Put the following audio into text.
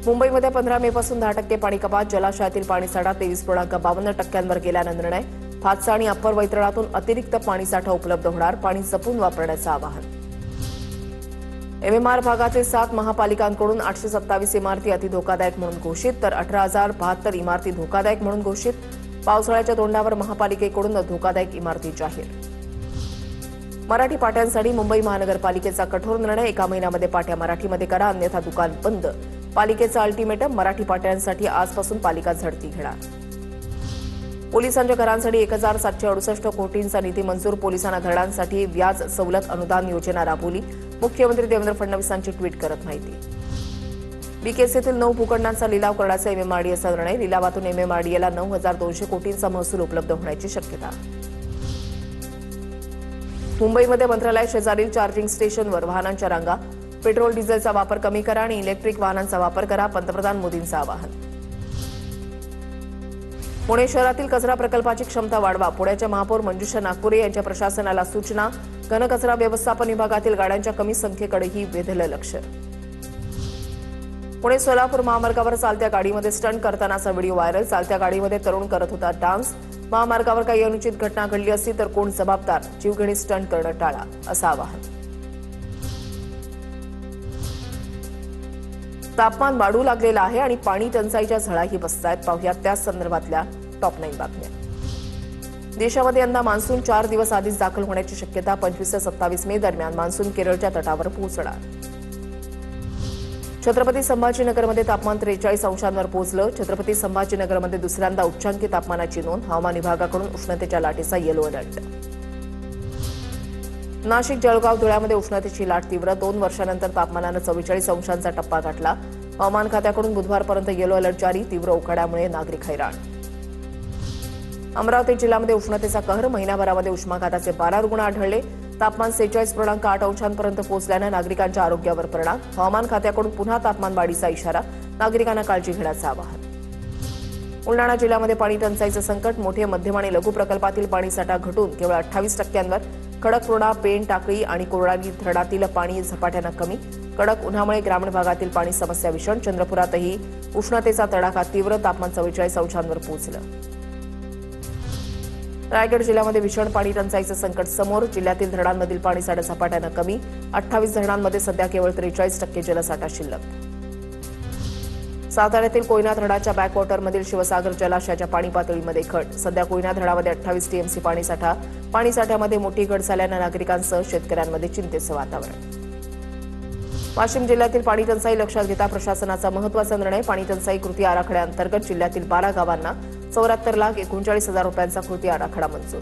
मुंबईमध्ये 15 मे पासून 10% पाणी कपात, जलाशयातील पाणीसाठा 23.52% गेल्यानं निर्णय. भातसा आणि अप्पर वैतरणातून अतिरिक्त पाणीसाठा उपलब्ध होणार, पाणी जपून वापरण्याचं आवाहन. एमएमआर भागातील 7 महापालिकांकडून 827 इमारती अतिधोकादायक म्हणून घोषित, तर 18,072 इमारती धोकादायक म्हणून घोषित. पावसाळ्याच्या तोंडावर महापालिकेकडून धोकादायक इमारती जाहीर. मराठी पाट्यांसाठी मुंबई महानगरपालिकेचा कठोर निर्णय. 1 महिन्यामध्ये पाट्या मराठीमध्ये करा, अन्यथा दुकान बंद. पालिकेचा अल्टिमेटम. मराठी पाट्यांसाठी आजपासून पालिका झडती घेणार. पोलिसांच्या घरांसाठी 1,768 कोटींचा निधी मंजूर. पोलिसांना धरणांसाठी व्याज सवलत अनुदान योजना राबवली. मुख्यमंत्री देवेंद्र फडणवीसांची ट्विट करत माहिती. बीकेसीतील 9 भूखंडांचा लिलाव करण्याचा एमएमआरडीएचा निर्णय. लिलावातून एमएमआरडीएला 9,200 कोटींचा महसूल उपलब्ध होण्याची शक्यता. मुंबईमध्ये मंत्रालय शेजारील चार्जिंग स्टेशनवर वाहनांच्या रांगा. पेट्रोल डिझेलचा वापर कमी करा आणि इलेक्ट्रिक वाहनांचा वापर करा, पंतप्रधान मोदींचं आवाहन. पुणे शहरातील कचरा प्रकल्पाची क्षमता वाढवा. पुण्याच्या महापौर मंजुषा नागपुरे यांच्या प्रशासनाला सूचना. घनकचरा व्यवस्थापन विभागातील गाड्यांच्या कमी संख्येकडेही वेधलं लक्ष. पुणे सोलापूर महामार्गावर चालत्या गाडीमध्ये स्टंट करतानाचा व्हिडिओ व्हायरल. चालत्या गाडीमध्ये तरुण करत होता डान्स. महामार्गावर काही अनुचित घटना घडली असती तर कोण जबाबदार? जीवघेणी स्टंट करणं टाळा, असं आवाहन. तापमान वाढू लागलेलं आहे आणि पाणी टंचाईच्या झळाही बसतायत. पाहुयात त्याच संदर्भातल्या टॉप 9 बातम्या. देशामध्ये यंदा मान्सून 4 दिवस आधीच दाखल होण्याची शक्यता. 25 ते 27 मे दरम्यान मान्सून केरळच्या तटावर पोहोचणार. छत्रपती संभाजीनगरमध्ये तापमान 43 अंशांवर पोहोचलं. छत्रपती संभाजीनगरमध्ये दुसऱ्यांदा उच्चांकी तापमानाची नोंद. हवामान विभागाकडून उष्णतेच्या लाटेचा येलो अलर्ट. नाशिक, जळगाव, धुळ्यामध्ये उष्णतेची लाट तीव्र. 2 वर्षांनंतर तापमानानं 44 अंशांचा टप्पा गाठला. हवामान खात्याकडून बुधवारपर्यंत येलो अलर्ट जारी. तीव्र उकाड्यामुळे नागरिक हैराण. अमरावती जिल्ह्यामध्ये उष्णतेचा कहर. महिनाभरामध्ये उष्माघाताचे 12 रुग्ण आढळले. तापमान 46.8 अंशांपर्यंत पोहोचल्यानं नागरिकांच्या आरोग्यावर परिणाम. हवामान खात्याकडून पुन्हा तापमान वाढीचा इशारा. नागरिकांना काळजी घेण्याचं आवाहन. बुलडाणा जिल्ह्यामध्ये पाणी टंचाईचं संकट. मोठे, मध्यम आणि लघु प्रकल्पातील पाणीसाठा घटून केवळ 28%. खडकपूर्णा, पेण, टाकळी आणि कोर्डाली धरणातील पाणी झपाट्यानं कमी. कडक उन्हामुळे ग्रामीण भागातील पाणी समस्या भीषण. चंद्रपुरातही उष्णतेचा तडाखा तीव्र. तापमान 44 अंशांवर पोहोचलं. रायगड जिल्ह्यामध्ये भीषण पाणी टंचाईचं संकट समोर. जिल्ह्यातील धरणांमधील पाणीसाठा झपाट्यानं कमी. 28 धरणांमध्ये सध्या केवळ 43% जलसाठा शिल्लक. साताऱ्यातील कोयना धरणाच्या बॅकवॉटरमधील शिवसागर जलाशयाच्या पाणी पातळीमध्ये घट. सध्या कोयना धरणामध्ये 28 टीएमसी पाणीसाठा. पाणीसाठ्यामध्ये मोठी घट झाल्यानं नागरिकांसह शेतकऱ्यांमध्ये चिंतेचं वातावरण. वाशिम जिल्ह्यातील पाणी टंचाई लक्षात घेता प्रशासनाचा महत्त्वाचा निर्णय. पाणी टंचाई कृती आराखड्याअंतर्गत जिल्ह्यातील 12 गावांना 74,39,000 रुपयांचा कृती आराखडा मंजूर.